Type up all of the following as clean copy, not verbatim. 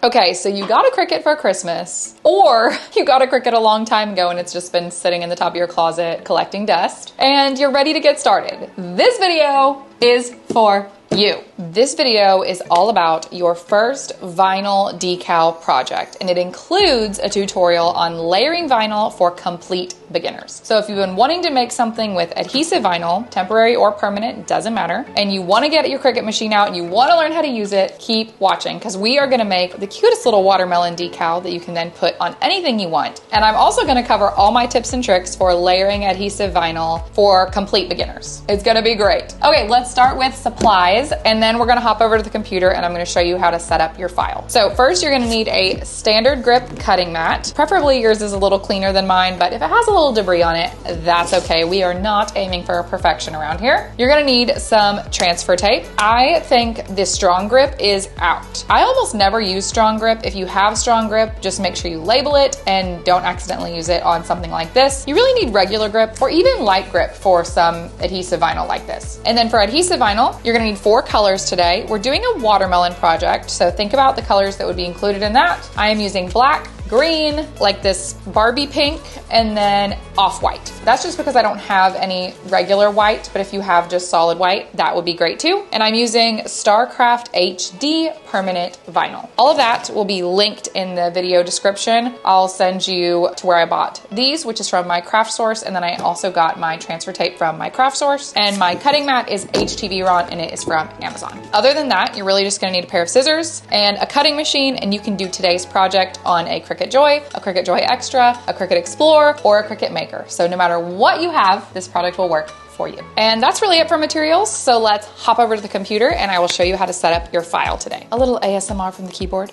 Okay, so you got a Cricut for Christmas, or you got a Cricut a long time ago and it's just been sitting in the top of your closet collecting dust, and you're ready to get started. This video is for you. This video is all about your first vinyl decal project, and it includes a tutorial on layering vinyl for complete beginners. So if you've been wanting to make something with adhesive vinyl, temporary or permanent, doesn't matter, and you want to get your Cricut machine out and you want to learn how to use it, keep watching, because we are going to make the cutest little watermelon decal that you can then put on anything you want. And I'm also going to cover all my tips and tricks for layering adhesive vinyl for complete beginners. It's going to be great. Okay, let's start with supplies, and then we're going to hop over to the computer and I'm going to show you how to set up your file. So first, you're going to need a standard grip cutting mat. Preferably yours is a little cleaner than mine, but if it has a little debris on it, that's okay. We are not aiming for perfection around here. You're going to need some transfer tape. I think this strong grip is out. I almost never use strong grip. If you have strong grip, just make sure you label it and don't accidentally use it on something like this. You really need regular grip or even light grip for some adhesive vinyl like this. And then for adhesive vinyl, you're going to need 4 colors today. We're doing a watermelon project, so think about the colors that would be included in that. I am using black, green, like this Barbie pink, and then off-white. That's just because I don't have any regular white, but if you have just solid white, that would be great too. And I'm using StarCraft HD permanent vinyl. All of that will be linked in the video description. I'll send you to where I bought these, which is from my craft source, and then I also got my transfer tape from my craft source, and my cutting mat is HTV Ron, and it is from Amazon. Other than that, you're really just gonna need a pair of scissors and a cutting machine, and you can do today's project on a Cricut Joy, a Cricut Joy Extra, a Cricut Explorer, or a Cricut Maker. So no matter what you have, this product will work for you. And that's really it for materials. So let's hop over to the computer and I will show you how to set up your file today. A little ASMR from the keyboard.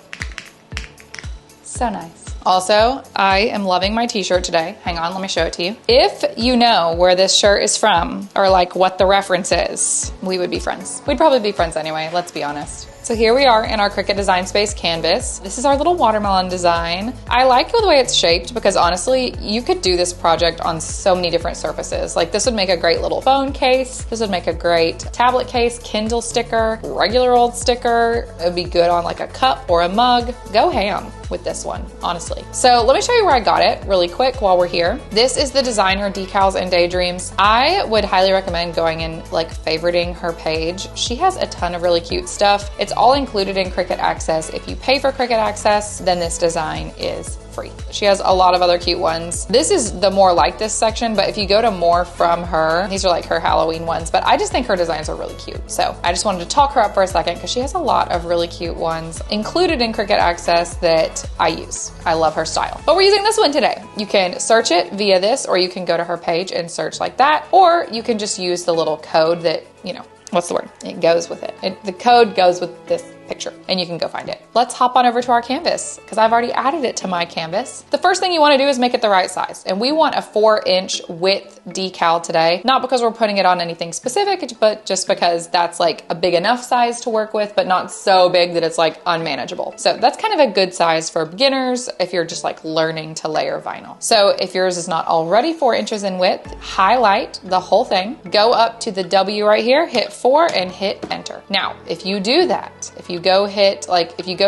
So nice. Also, I am loving my t-shirt today. Hang on, let me show it to you. If you know where this shirt is from or like what the reference is, we would be friends. We'd probably be friends anyway, let's be honest. So here we are in our Cricut Design Space canvas. This is our little watermelon design. I like the way it's shaped because honestly, you could do this project on so many different surfaces. Like this would make a great little phone case. This would make a great tablet case, Kindle sticker, regular old sticker. It would be good on like a cup or a mug. Go ham with this one, honestly. So let me show you where I got it really quick while we're here. This is the designer Decals and Daydreams. I would highly recommend going and like favoriting her page. She has a ton of really cute stuff. It's all included in Cricut Access. If you pay for Cricut Access, then this design is free. She has a lot of other cute ones. This is the more like this section, but if you go to more from her, these are like her Halloween ones, but I just think her designs are really cute. So I just wanted to talk her up for a second because she has a lot of really cute ones included in Cricut Access that I use. I love her style. But we're using this one today. You can search it via this, or you can go to her page and search like that, or you can just use the little code that, you know, what's the word? It goes with it. The code goes with this picture and you can go find it. Let's hop on over to our canvas because I've already added it to my canvas. The first thing you want to do is make it the right size, and we want a 4-inch width decal today, not because we're putting it on anything specific, but just because that's like a big enough size to work with, but not so big that it's like unmanageable. So that's kind of a good size for beginners if you're just like learning to layer vinyl. So if yours is not already 4 inches in width, highlight the whole thing, go up to the W right here, hit 4 and hit enter. Now, if you do that, if you go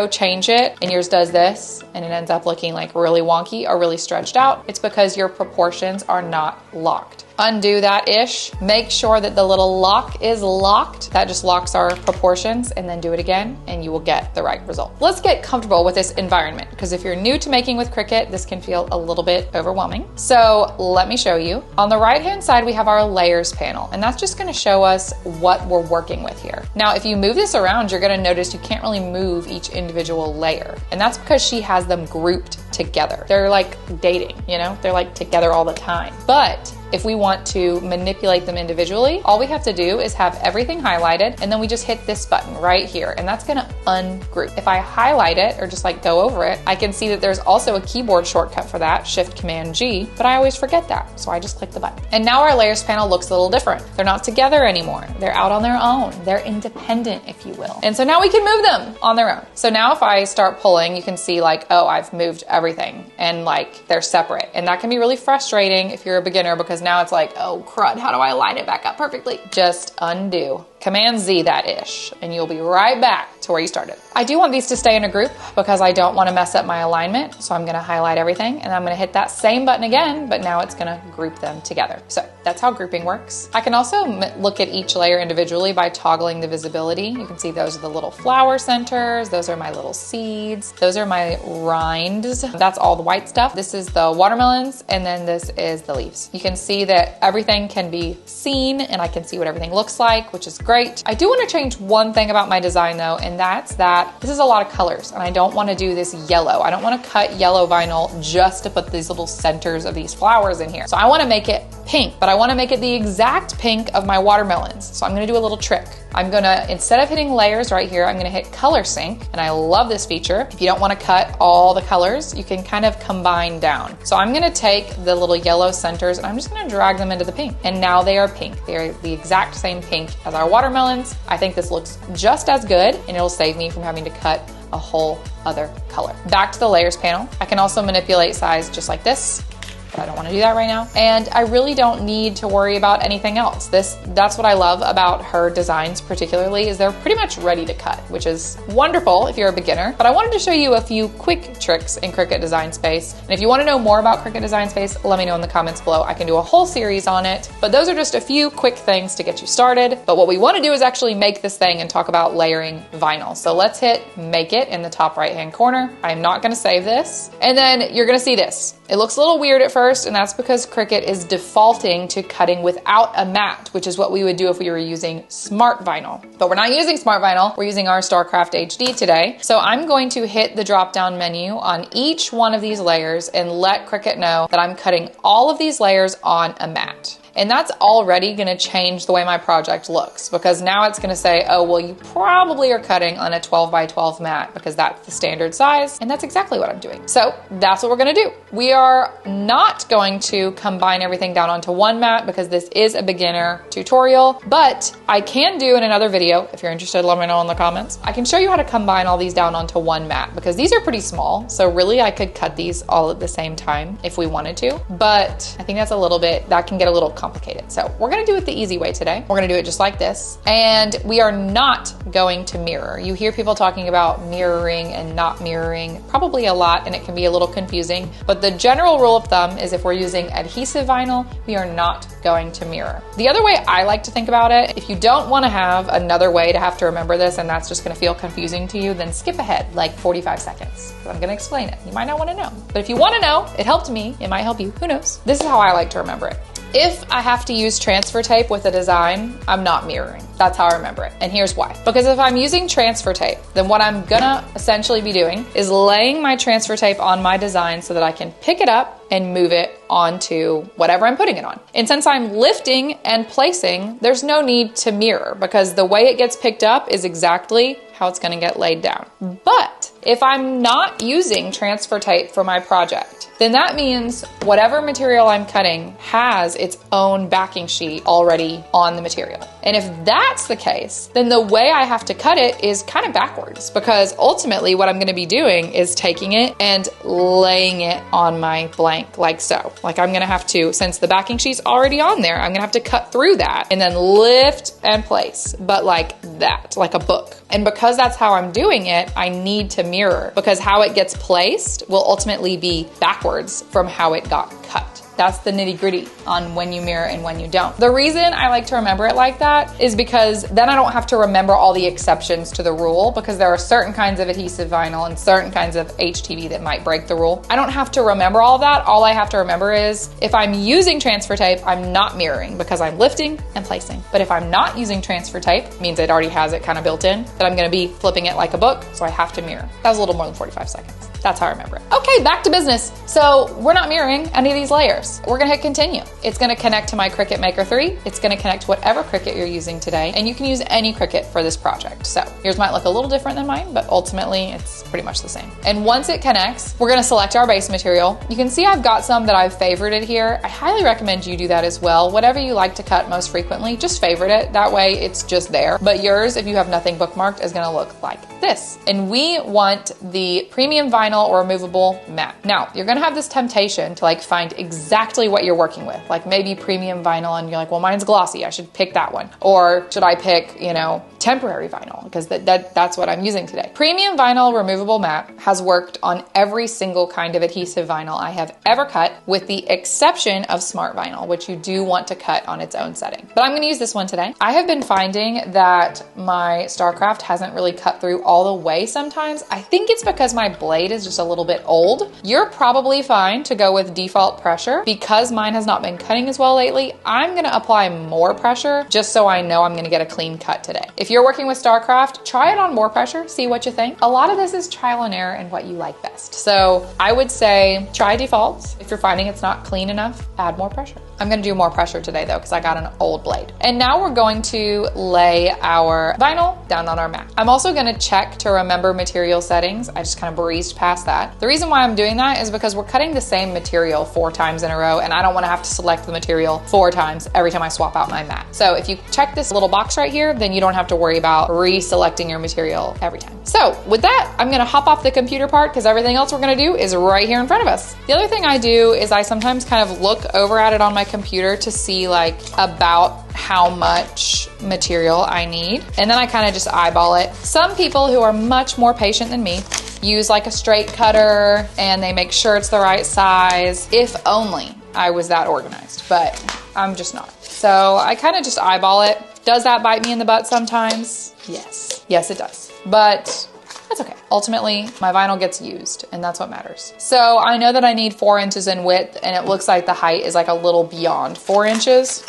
change it and yours does this and it ends up looking like really wonky or really stretched out, it's because your proportions are not locked. Undo that ish. Make sure that the little lock is locked. That just locks our proportions, and then do it again and you will get the right result. Let's get comfortable with this environment because if you're new to making with Cricut, this can feel a little bit overwhelming. So let me show you. On the right hand side, we have our layers panel, and that's just gonna show us what we're working with here. Now, if you move this around, you're gonna notice you can't really move each individual layer, and that's because she has them grouped together. They're like dating, you know? They're like together all the time. But if we want to manipulate them individually, all we have to do is have everything highlighted, and then we just hit this button right here, and that's gonna ungroup. If I highlight it or just like go over it, I can see that there's also a keyboard shortcut for that, Shift-Command-G, but I always forget that, so I just click the button. And now our layers panel looks a little different. They're not together anymore. They're out on their own. They're independent, if you will. And so now we can move them on their own. So now if I start pulling, you can see like, oh, I've moved everything, and like they're separate. And that can be really frustrating if you're a beginner because because now it's like, oh crud, how do I line it back up perfectly? Just undo. Command Z that-ish, and you'll be right back to where you started. I do want these to stay in a group because I don't want to mess up my alignment. So I'm gonna highlight everything and I'm gonna hit that same button again, but now it's gonna group them together. So that's how grouping works. I can also look at each layer individually by toggling the visibility. You can see those are the little flower centers. Those are my little seeds. Those are my rinds. That's all the white stuff. This is the watermelons, and then this is the leaves. You can see that everything can be seen and I can see what everything looks like, which is great. I do want to change one thing about my design though, and that's that this is a lot of colors and I don't want to do this yellow. I don't want to cut yellow vinyl just to put these little centers of these flowers in here. So I want to make it pink, but I want to make it the exact pink of my watermelons. So I'm going to do a little trick. I'm going to, instead of hitting layers right here, I'm going to hit color sync, and I love this feature. If you don't want to cut all the colors, you can kind of combine down. So I'm going to take the little yellow centers and I'm just going to drag them into the pink, and now they are pink. They are the exact same pink as our watermelons. I think this looks just as good, and it'll save me from having to cut a whole other color. Back to the layers panel. I can also manipulate size just like this, but I don't want to do that right now. And I really don't need to worry about anything else. That's what I love about her designs particularly, is they're pretty much ready to cut, which is wonderful if you're a beginner. But I wanted to show you a few quick tricks in Cricut Design Space. And if you want to know more about Cricut Design Space, let me know in the comments below. I can do a whole series on it, but those are just a few quick things to get you started. But what we want to do is actually make this thing and talk about layering vinyl. So let's hit make it in the top right-hand corner. I'm not going to save this. And then you're going to see this. It looks a little weird at first, and that's because Cricut is defaulting to cutting without a mat, which is what we would do if we were using smart vinyl. But we're not using smart vinyl, we're using our StarCraft HD today. So I'm going to hit the drop-down menu on each one of these layers and let Cricut know that I'm cutting all of these layers on a mat. And that's already gonna change the way my project looks, because now it's gonna say, oh, well, you probably are cutting on a 12 by 12 mat because that's the standard size, and that's exactly what I'm doing. So that's what we're gonna do. We are not going to combine everything down onto one mat because this is a beginner tutorial, but I can do in another video, if you're interested, let me know in the comments. I can show you how to combine all these down onto one mat because these are pretty small. So really I could cut these all at the same time if we wanted to, but I think that's a little bit, that can get a little complicated. So we're gonna do it the easy way today. We're gonna do it just like this. And we are not going to mirror. You hear people talking about mirroring and not mirroring probably a lot, and it can be a little confusing. But the general rule of thumb is if we're using adhesive vinyl, we are not going to mirror. The other way I like to think about it, if you don't wanna have another way to have to remember this and that's just gonna feel confusing to you, then skip ahead like 45 seconds. I'm gonna explain it. You might not wanna know. But if you wanna know, it helped me, it might help you, who knows? This is how I like to remember it. If I have to use transfer tape with a design, I'm not mirroring. That's how I remember it. And here's why. Because if I'm using transfer tape, then what I'm gonna essentially be doing is laying my transfer tape on my design so that I can pick it up and move it onto whatever I'm putting it on. And since I'm lifting and placing, there's no need to mirror because the way it gets picked up is exactly how it's gonna get laid down. But if I'm not using transfer tape for my project, then that means whatever material I'm cutting has its own backing sheet already on the material. And if that's the case, then the way I have to cut it is kind of backwards, because ultimately what I'm gonna be doing is taking it and laying it on my blank like so. Like I'm gonna have to, since the backing sheet's already on there, I'm gonna have to cut through that and then lift and place, but like that, like a book. And because that's how I'm doing it, I need to mirror, because how it gets placed will ultimately be backwards from how it got cut. That's the nitty-gritty on when you mirror and when you don't. The reason I like to remember it like that is because then I don't have to remember all the exceptions to the rule, because there are certain kinds of adhesive vinyl and certain kinds of HTV that might break the rule. I don't have to remember all that. All I have to remember is if I'm using transfer tape, I'm not mirroring because I'm lifting and placing. But if I'm not using transfer tape, it means it already has it kind of built in, that I'm gonna be flipping it like a book, so I have to mirror. That was a little more than 45 seconds. That's how I remember it. Okay, back to business. So we're not mirroring any of these layers. We're gonna hit continue. It's gonna connect to my Cricut Maker 3. It's gonna connect to whatever Cricut you're using today, and you can use any Cricut for this project. So yours might look a little different than mine, but ultimately it's pretty much the same. And once it connects, we're gonna select our base material. You can see I've got some that I've favorited here. I highly recommend you do that as well. Whatever you like to cut most frequently, just favorite it. That way it's just there. But yours, if you have nothing bookmarked, is gonna look like this. And we want the premium vinyl vinyl or removable mat. Now, you're gonna have this temptation to like find exactly what you're working with. Like maybe premium vinyl and you're like, well, mine's glossy, I should pick that one. Or should I pick, you know, temporary vinyl, because that's what I'm using today. Premium vinyl removable mat has worked on every single kind of adhesive vinyl I have ever cut, with the exception of smart vinyl, which you do want to cut on its own setting. But I'm gonna use this one today. I have been finding that my StarCraft hasn't really cut through all the way sometimes. I think it's because my blade is just a little bit old. You're probably fine to go with default pressure. Because mine has not been cutting as well lately, I'm gonna apply more pressure just so I know I'm gonna get a clean cut today. If you're working with StarCraft, try it on more pressure, see what you think. A lot of this is trial and error and what you like best. So I would say try defaults. If you're finding it's not clean enough, add more pressure. I'm gonna do more pressure today though, because I got an old blade. And now we're going to lay our vinyl down on our mat. I'm also gonna check to remember material settings. I just kind of breezed past that. The reason why I'm doing that is because we're cutting the same material 4 times in a row, and I don't wanna have to select the material 4 times every time I swap out my mat. So if you check this little box right here, then you don't have to worry about reselecting your material every time. So with that, I'm gonna hop off the computer part because everything else we're gonna do is right here in front of us. The other thing I do is I sometimes kind of look over at it on my computer to see like about how much material I need. And then I kind of just eyeball it. Some people who are much more patient than me use like a straight cutter and they make sure it's the right size. If only I was that organized, but I'm just not. So I kind of just eyeball it. Does that bite me in the butt sometimes? Yes. Yes, it does. But that's okay. Ultimately, my vinyl gets used and that's what matters. So I know that I need 4 inches in width and it looks like the height is like a little beyond 4 inches.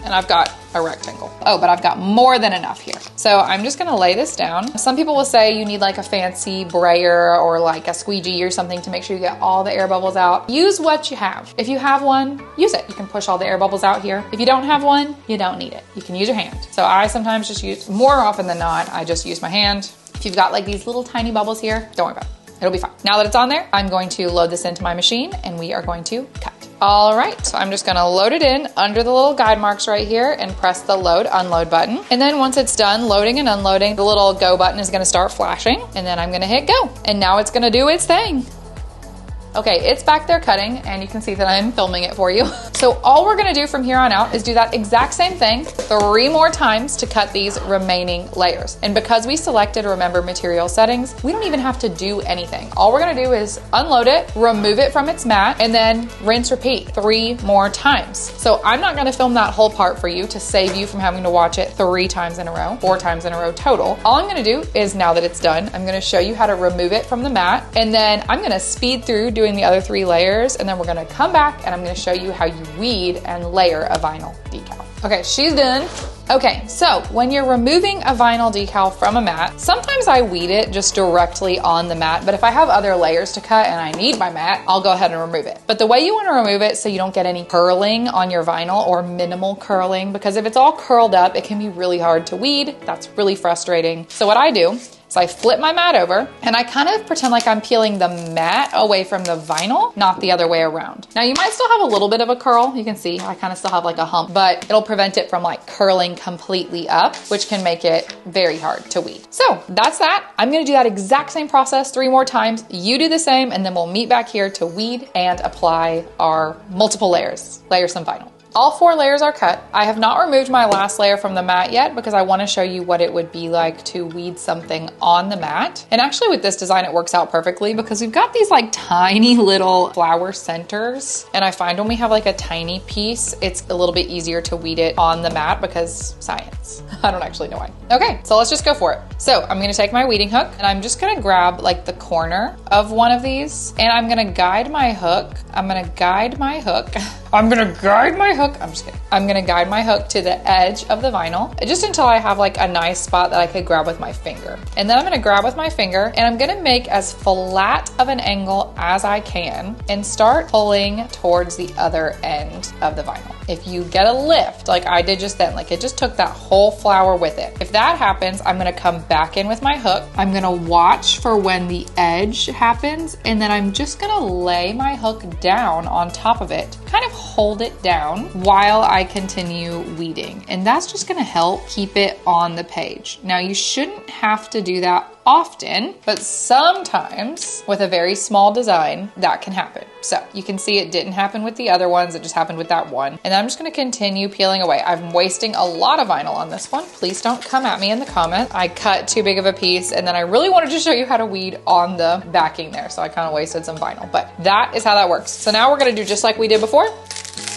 And I've got a rectangle. Oh, but I've got more than enough here. So I'm just gonna lay this down. Some people will say you need like a fancy brayer or like a squeegee or something to make sure you get all the air bubbles out. Use what you have. If you have one, use it. You can push all the air bubbles out here. If you don't have one, you don't need it. You can use your hand. So I sometimes just use, more often than not, I just use my hand. If you've got like these little tiny bubbles here, don't worry about it. It'll be fine. Now that it's on there, I'm going to load this into my machine and we are going to cut. All right, so I'm just gonna load it in under the little guide marks right here and press the load unload button. And then once it's done loading and unloading, the little go button is gonna start flashing and then I'm gonna hit go. And now it's gonna do its thing. Okay, it's back there cutting and you can see that I'm filming it for you. So all we're gonna do from here on out is do that exact same thing 3 more times to cut these remaining layers. And because we selected remember material settings, we don't even have to do anything. All we're gonna do is unload it, remove it from its mat, and then rinse repeat 3 more times. So I'm not gonna film that whole part for you to save you from having to watch it 3 times in a row, 4 times in a row total. All I'm gonna do is, now that it's done, I'm gonna show you how to remove it from the mat, and then I'm gonna speed through doing the other 3 layers, and then we're gonna come back and I'm gonna show you how you weed and layer a vinyl decal. Okay, she's done. Okay, so when you're removing a vinyl decal from a mat, sometimes I weed it just directly on the mat, but if I have other layers to cut and I need my mat, I'll go ahead and remove it. But the way you wanna remove it so you don't get any curling on your vinyl or minimal curling, because if it's all curled up, it can be really hard to weed. That's really frustrating. So what I do, so I flip my mat over and I kind of pretend like I'm peeling the mat away from the vinyl, not the other way around. Now you might still have a little bit of a curl. You can see I kind of still have like a hump, but it'll prevent it from like curling completely up, which can make it very hard to weed. So that's that. I'm gonna do that exact same process 3 more times. You do the same and then we'll meet back here to weed and apply our multiple layers. Layer some vinyl. All 4 layers are cut. I have not removed my last layer from the mat yet because I want to show you what it would be like to weed something on the mat. And actually with this design, it works out perfectly because we've got these like tiny little flower centers. And I find when we have like a tiny piece, it's a little bit easier to weed it on the mat because science. I don't actually know why. Okay, so let's just go for it. So I'm gonna take my weeding hook and I'm just gonna grab like the corner of one of these and I'm gonna guide my hook. I'm gonna guide my hook I'm just kidding. I'm gonna guide my hook to the edge of the vinyl just until I have like a nice spot that I could grab with my finger. And then I'm gonna grab with my finger and I'm gonna make as flat of an angle as I can and start pulling towards the other end of the vinyl. If you get a lift, like I did just then, like it just took that whole flower with it. If that happens, I'm gonna come back in with my hook. I'm gonna watch for when the edge happens and then I'm just gonna lay my hook down on top of it, kind of hold it down while I continue weeding. And that's just gonna help keep it on the page. Now you shouldn't have to do that often, but sometimes with a very small design, that can happen. So you can see it didn't happen with the other ones, it just happened with that one. And I'm just gonna continue peeling away. I'm wasting a lot of vinyl on this one. Please don't come at me in the comment. I cut too big of a piece, and then I really wanted to show you how to weed on the backing there, so I kind of wasted some vinyl, but that is how that works. So now we're gonna do just like we did before.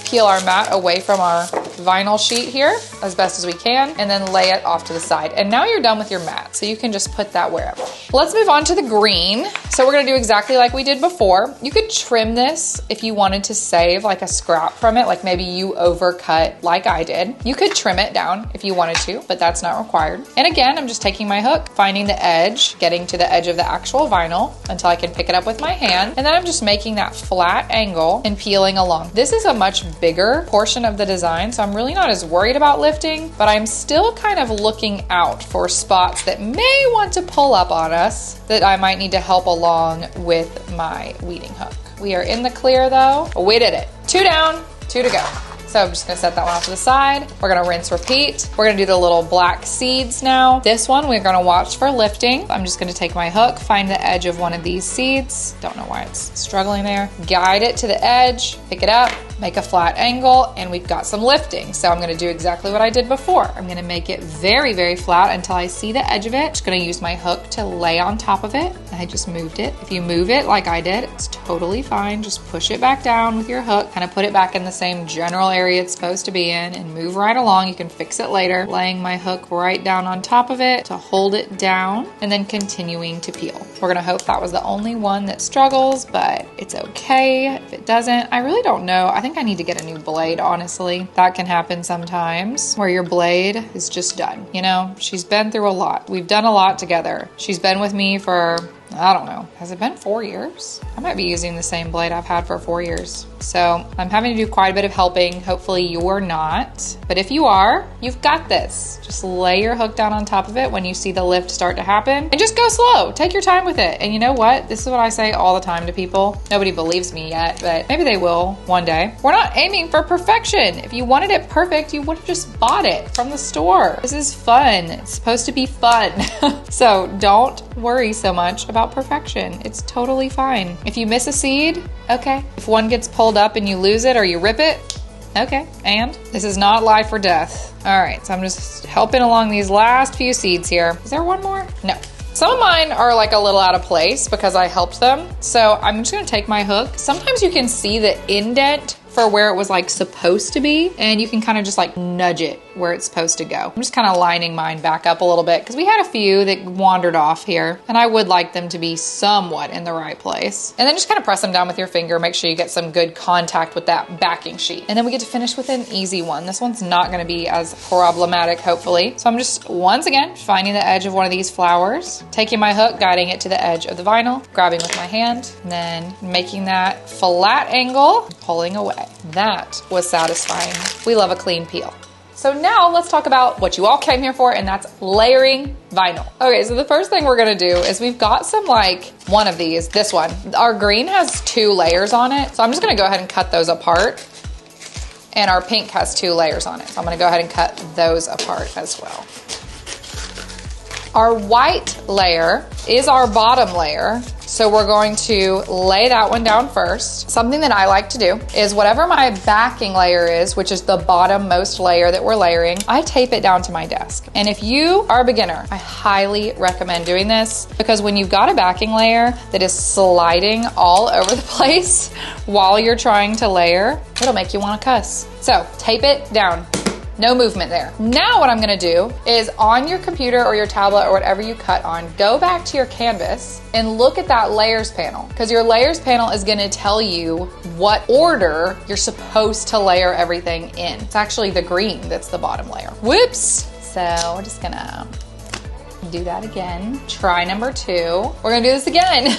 Peel our mat away from our vinyl sheet here as best as we can, and then lay it off to the side. And now you're done with your mat, so you can just put that wherever. Let's move on to the green. So we're gonna do exactly like we did before. You could trim this if you wanted to save like a scrap from it, like maybe you overcut like I did. You could trim it down if you wanted to, but that's not required. And again, I'm just taking my hook, finding the edge, getting to the edge of the actual vinyl until I can pick it up with my hand. And then I'm just making that flat angle and peeling along. This is a much bigger portion of the design, so I'm really not as worried about lifting, but I'm still kind of looking out for spots that may want to pull up on us that I might need to help along with my weeding hook. We are in the clear though. We did it. 2 down, 2 to go. So I'm just gonna set that one off to the side. We're gonna rinse, repeat. We're gonna do the little black seeds now. This one we're gonna watch for lifting. I'm just gonna take my hook, find the edge of one of these seeds. Don't know why it's struggling there. Guide it to the edge, pick it up, make a flat angle, and we've got some lifting. So I'm gonna do exactly what I did before. I'm gonna make it very, very flat until I see the edge of it. Just gonna use my hook to lay on top of it. I just moved it. If you move it like I did, it's totally fine. Just push it back down with your hook, kind of put it back in the same general area it's supposed to be in, and move right along. You can fix it later. Laying my hook right down on top of it to hold it down, and then continuing to peel. We're gonna hope that was the only one that struggles, but it's okay if it doesn't. I really don't know. I think I need to get a new blade, honestly. That can happen sometimes where your blade is just done. You know, she's been through a lot. We've done a lot together. She's been with me for, I don't know, has it been 4 years? I might be using the same blade I've had for 4 years. So I'm having to do quite a bit of helping. Hopefully you're not, but if you are, you've got this. Just lay your hook down on top of it when you see the lift start to happen, and just go slow. Take your time with it. And you know what? This is what I say all the time to people. Nobody believes me yet, but maybe they will one day. We're not aiming for perfection. If you wanted it perfect, you would have just bought it from the store. This is fun. It's supposed to be fun. So don't worry so much about perfection. It's totally fine. If you miss a seed, okay. If one gets pulled up and you lose it or you rip it, okay. And this is not life or death. All right, so I'm just helping along these last few seeds here. Is there one more? No. Some of mine are like a little out of place because I helped them. So I'm just gonna take my hook. Sometimes you can see the indent for where it was like supposed to be, and you can kind of just like nudge it where it's supposed to go. I'm just kind of lining mine back up a little bit because we had a few that wandered off here, and I would like them to be somewhat in the right place. And then just kind of press them down with your finger. Make sure you get some good contact with that backing sheet. And then we get to finish with an easy one. This one's not gonna be as problematic, hopefully. So I'm just, once again, finding the edge of one of these flowers, taking my hook, guiding it to the edge of the vinyl, grabbing with my hand, and then making that flat angle, pulling away. That was satisfying. We love a clean peel. So now let's talk about what you all came here for, and that's layering vinyl. Okay, so the first thing we're gonna do is we've got some like one of these, this one. Our green has 2 layers on it. So I'm just gonna go ahead and cut those apart. And our pink has 2 layers on it. So I'm gonna go ahead and cut those apart as well. Our white layer is our bottom layer. So we're going to lay that one down first. Something that I like to do is whatever my backing layer is, which is the bottom-most layer that we're layering, I tape it down to my desk. And if you are a beginner, I highly recommend doing this, because when you've got a backing layer that is sliding all over the place while you're trying to layer, it'll make you want to cuss. So tape it down. No movement there. Now what I'm gonna do is on your computer or your tablet or whatever you cut on, go back to your canvas and look at that layers panel, because your layers panel is gonna tell you what order you're supposed to layer everything in. It's actually the green that's the bottom layer. Whoops. So we're just gonna do that again. Try number 2. We're gonna do this again.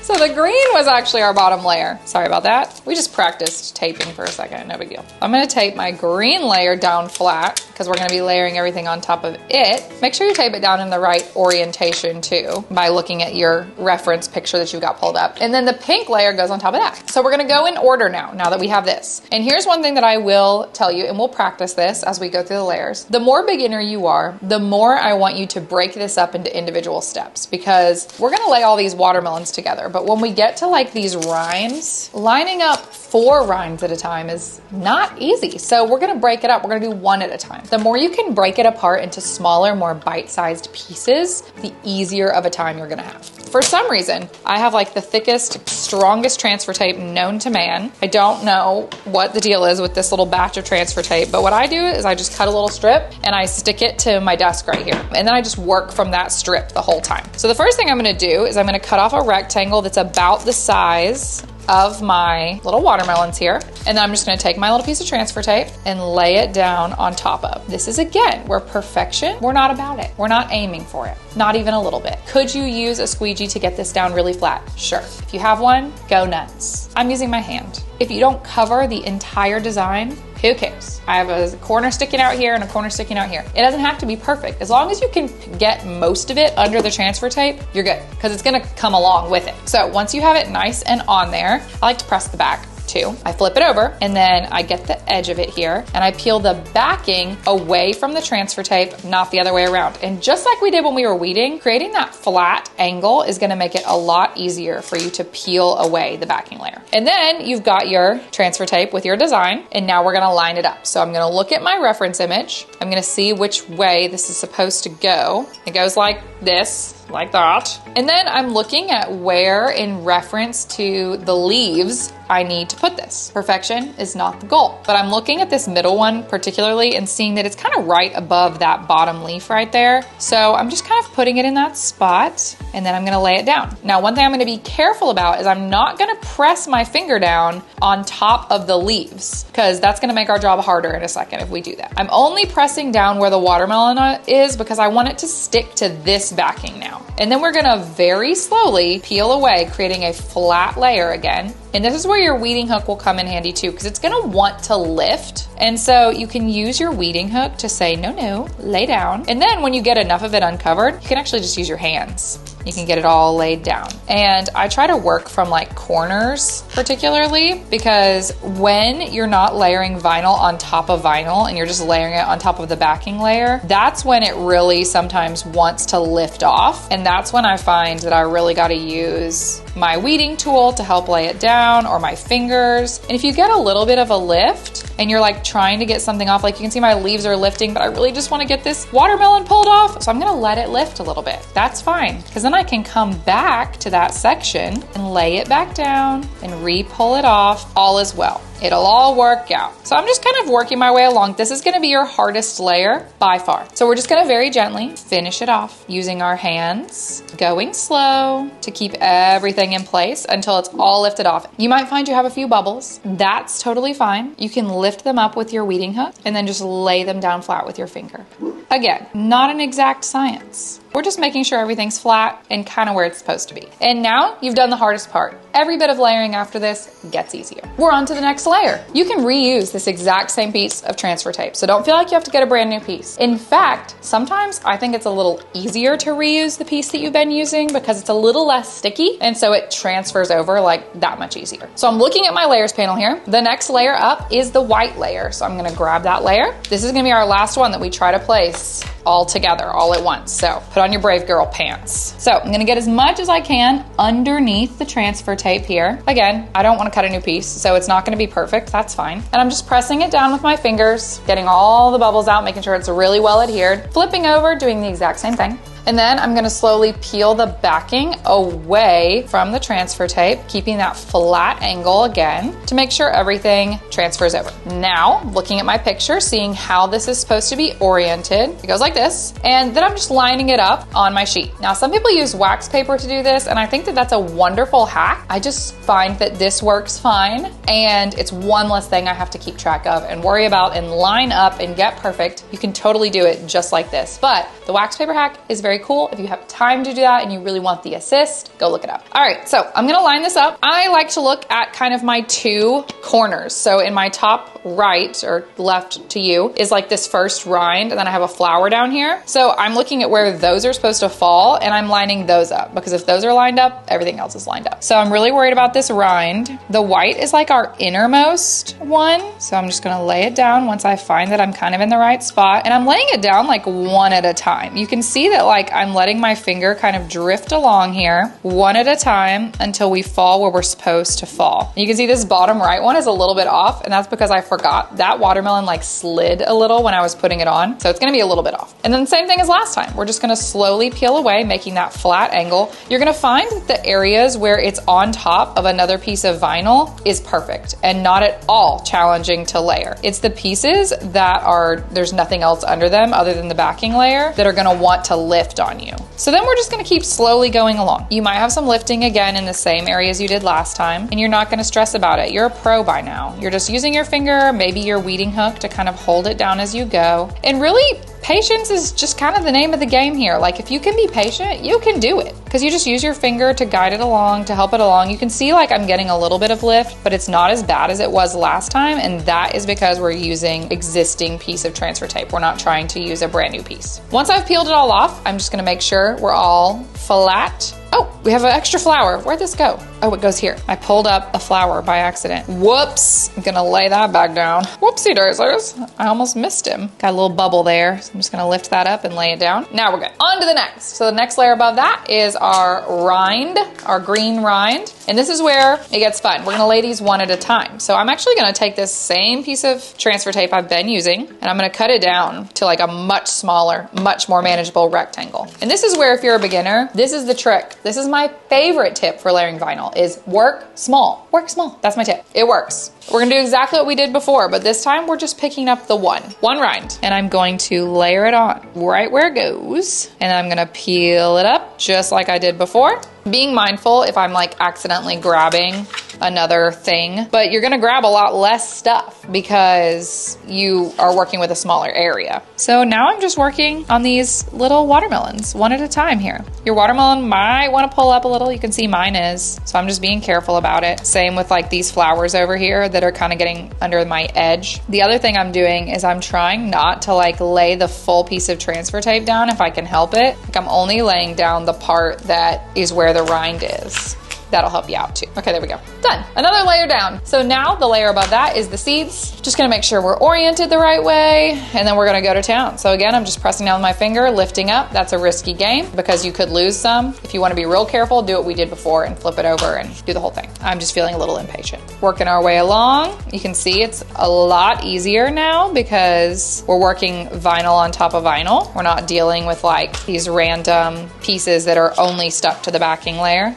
So the green was actually our bottom layer. Sorry about that. We just practiced taping for a second, no big deal. I'm gonna tape my green layer down flat because we're gonna be layering everything on top of it. Make sure you tape it down in the right orientation too by looking at your reference picture that you've got pulled up. And then the pink layer goes on top of that. So we're gonna go in order now that we have this. And here's one thing that I will tell you, and we'll practice this as we go through the layers. The more beginner you are, the more I want you to break this up into individual steps, because we're gonna lay all these watermelons together. But when we get to like these rinds, lining up 4 rinds at a time is not easy. So we're gonna break it up. We're gonna do 1 at a time. The more you can break it apart into smaller, more bite-sized pieces, the easier of a time you're gonna have. For some reason, I have like the thickest, strongest transfer tape known to man. I don't know what the deal is with this little batch of transfer tape, but what I do is I just cut a little strip and I stick it to my desk right here. And then I just work from that strip the whole time. So the first thing I'm gonna do is I'm gonna cut off a rectangle that's about the size of my little watermelons here. And then I'm just gonna take my little piece of transfer tape and lay it down on top of. This is, again, where perfection, we're not about it. We're not aiming for it, not even a little bit. Could you use a squeegee to get this down really flat? Sure. If you have one, go nuts. I'm using my hand. If you don't cover the entire design, who cares? I have a corner sticking out here and a corner sticking out here. It doesn't have to be perfect. As long as you can get most of it under the transfer tape, you're good, because it's gonna come along with it. So once you have it nice and on there, I like to press the back too. I flip it over and then I get the edge of it here and I peel the backing away from the transfer tape, not the other way around. And just like we did when we were weeding, creating that flat angle is gonna make it a lot easier for you to peel away the backing layer. And then you've got your transfer tape with your design, and now we're gonna line it up. So I'm gonna look at my reference image. I'm gonna see which way this is supposed to go. It goes like this, like that. And then I'm looking at where in reference to the leaves I need to put this. Perfection is not the goal, but I'm looking at this middle one particularly and seeing that it's kind of right above that bottom leaf right there. So I'm just kind of putting it in that spot and then I'm gonna lay it down. Now, one thing I'm gonna be careful about is I'm not gonna press my finger down on top of the leaves, because that's gonna make our job harder in a second if we do that. I'm only pressing down where the watermelon is because I want it to stick to this backing now. And then we're gonna very slowly peel away, creating a flat layer again. And this is where your weeding hook will come in handy too, because it's gonna want to lift. And so you can use your weeding hook to say, no, lay down. And then when you get enough of it uncovered, you can actually just use your hands. You can get it all laid down. And I try to work from like corners particularly, because when you're not layering vinyl on top of vinyl and you're just layering it on top of the backing layer, that's when it really sometimes wants to lift off. And that's when I find that I really gotta use my weeding tool to help lay it down, or my fingers. And if you get a little bit of a lift and you're like trying to get something off, like you can see my leaves are lifting, but I really just wanna get this watermelon pulled off. So I'm gonna let it lift a little bit. That's fine, because then I can come back to that section and lay it back down and re-pull it off. All is well. It'll all work out. So I'm just kind of working my way along. This is gonna be your hardest layer by far. So we're just gonna very gently finish it off using our hands, going slow to keep everything in place until it's all lifted off. You might find you have a few bubbles. That's totally fine. You can lift them up with your weeding hook and then just lay them down flat with your finger. Again, not an exact science. We're just making sure everything's flat and kind of where it's supposed to be. And now you've done the hardest part. Every bit of layering after this gets easier. We're on to the next layer. You can reuse this exact same piece of transfer tape, so don't feel like you have to get a brand new piece. In fact, sometimes I think it's a little easier to reuse the piece that you've been using because it's a little less sticky, and so it transfers over like that much easier. So I'm looking at my layers panel here. The next layer up is the white layer, so I'm gonna grab that layer. This is gonna be our last one that we try to place all together, all at once. So put on your brave girl pants. So I'm gonna get as much as I can underneath the transfer tape here. Again, I don't wanna cut a new piece, so it's not gonna be perfect, that's fine. And I'm just pressing it down with my fingers, getting all the bubbles out, making sure it's really well adhered, flipping over, doing the exact same thing. And then I'm gonna slowly peel the backing away from the transfer tape, keeping that flat angle again to make sure everything transfers over. Now, looking at my picture, seeing how this is supposed to be oriented, it goes like this, and then I'm just lining it up on my sheet. Now, some people use wax paper to do this, and I think that that's a wonderful hack. I just find that this works fine, and it's one less thing I have to keep track of and worry about and line up and get perfect. You can totally do it just like this, but the wax paper hack is very very cool. If you have time to do that and you really want the assist, go look it up. All right, so I'm gonna line this up. I like to look at kind of my two corners. So in my top right or left to you is like this first rind, and then I have a flower down here. So I'm looking at where those are supposed to fall, and I'm lining those up, because if those are lined up, everything else is lined up. So I'm really worried about this rind. The white is like our innermost one. So I'm just gonna lay it down once I find that I'm kind of in the right spot. And I'm laying it down like one at a time. You can see that like I'm letting my finger kind of drift along here one at a time until we fall where we're supposed to fall. And you can see this bottom right one is a little bit off, and that's because I forgot that watermelon like slid a little when I was putting it on. So it's gonna be a little bit off. And then same thing as last time. We're just gonna slowly peel away, making that flat angle. You're gonna find that the areas where it's on top of another piece of vinyl is perfect and not at all challenging to layer. It's the pieces that are, there's nothing else under them other than the backing layer, that are gonna want to lift on you. So then we're just gonna keep slowly going along. You might have some lifting again in the same areas you did last time, and you're not gonna stress about it. You're a pro by now. You're just using your finger, maybe your weeding hook to kind of hold it down as you go. And really, patience is just kind of the name of the game here. Like if you can be patient, you can do it, because you just use your finger to guide it along, to help it along. You can see like I'm getting a little bit of lift, but it's not as bad as it was last time, and that is because we're using existing piece of transfer tape. We're not trying to use a brand new piece. Once I've peeled it all off, I'm just gonna make sure we're all flat. Oh, we have an extra flower. Where'd this go? Oh, it goes here. I pulled up a flower by accident. Whoops. I'm gonna lay that back down. Whoopsie daisies. I almost missed him. Got a little bubble there, so I'm just gonna lift that up and lay it down. Now we're good. On to the next. So the next layer above that is our rind, our green rind. And this is where it gets fun. We're gonna lay these one at a time. So I'm actually gonna take this same piece of transfer tape I've been using, and I'm gonna cut it down to like a much smaller, much more manageable rectangle. And this is where, if you're a beginner, this is the trick. This is my favorite tip for layering vinyl, is work small. Work small. That's my tip. It works. We're gonna do exactly what we did before, but this time we're just picking up the one rind, and I'm going to layer it on right where it goes, and I'm gonna peel it up just like I did before. Being mindful if I'm like accidentally grabbing another thing, but you're gonna grab a lot less stuff because you are working with a smaller area. So now I'm just working on these little watermelons one at a time here. Your watermelon might wanna pull up a little. You can see mine is, so I'm just being careful about it. Same with like these flowers over here that are kind of getting under my edge. The other thing I'm doing is I'm trying not to like lay the full piece of transfer tape down if I can help it. Like I'm only laying down the part that is where the rind is. That'll help you out too. Okay, there we go. Done. Another layer down. So now the layer above that is the seeds. Just gonna make sure we're oriented the right way, and then we're gonna go to town. So again, I'm just pressing down with my finger, lifting up. That's a risky game because you could lose some. If you wanna be real careful, do what we did before and flip it over and do the whole thing. I'm just feeling a little impatient. Working our way along. You can see it's a lot easier now because we're working vinyl on top of vinyl. We're not dealing with like these random pieces that are only stuck to the backing layer.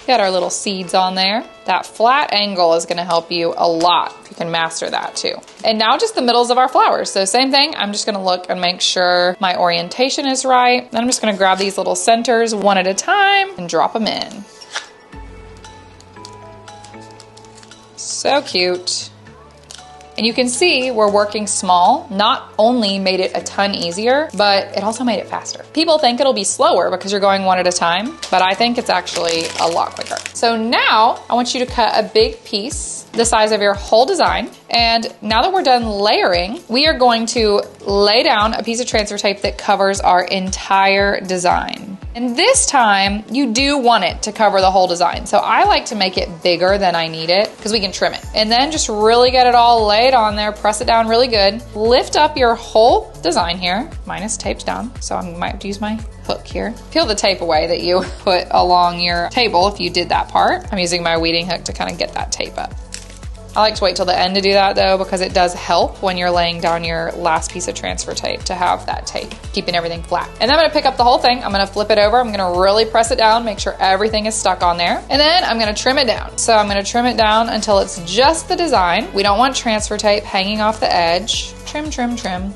Got our little seeds on there. That flat angle is gonna help you a lot if you can master that too. And now just the middles of our flowers. So same thing, I'm just gonna look and make sure my orientation is right. Then I'm just gonna grab these little centers one at a time and drop them in. So cute. And you can see we're working small. Not only made it a ton easier, but it also made it faster. People think it'll be slower because you're going one at a time, but I think it's actually a lot quicker. So now I want you to cut a big piece the size of your whole design. And now that we're done layering, we are going to lay down a piece of transfer tape that covers our entire design. And this time, you do want it to cover the whole design. So I like to make it bigger than I need it because we can trim it. And then just really get it all laid on there, press it down really good. Lift up your whole design here. Mine is taped down, so I might have to use my hook here. Peel the tape away that you put along your table if you did that part. I'm using my weeding hook to kind of get that tape up. I like to wait till the end to do that though, because it does help when you're laying down your last piece of transfer tape to have that tape, keeping everything flat. And then I'm gonna pick up the whole thing, I'm gonna flip it over, I'm gonna really press it down, make sure everything is stuck on there. And then I'm gonna trim it down. So I'm gonna trim it down until it's just the design. We don't want transfer tape hanging off the edge. Trim, trim, trim.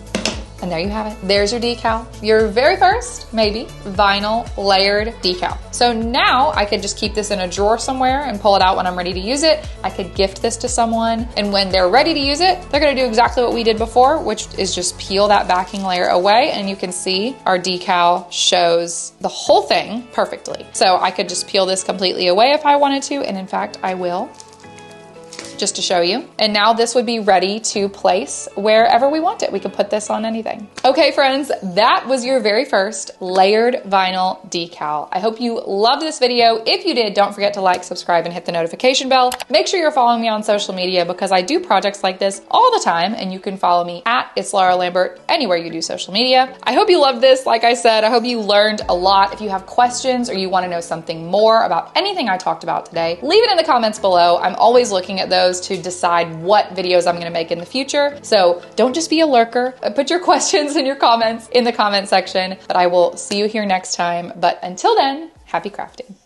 And there you have it. There's your decal. Your very first, maybe, vinyl layered decal. So now I could just keep this in a drawer somewhere and pull it out when I'm ready to use it. I could gift this to someone, and when they're ready to use it, they're gonna do exactly what we did before, which is just peel that backing layer away, and you can see our decal shows the whole thing perfectly. So I could just peel this completely away if I wanted to, and in fact, I will, just to show you. And now this would be ready to place wherever we want it. We could put this on anything. Okay, friends, that was your very first layered vinyl decal. I hope you loved this video. If you did, don't forget to like, subscribe, and hit the notification bell. Make sure you're following me on social media because I do projects like this all the time, and you can follow me at It's Laura Lambert anywhere you do social media. I hope you loved this. Like I said, I hope you learned a lot. If you have questions or you want to know something more about anything I talked about today, leave it in the comments below. I'm always looking at those to decide what videos I'm going to make in the future. So don't just be a lurker. Put your questions and your comments in the comment section. But I will see you here next time. But until then, happy crafting.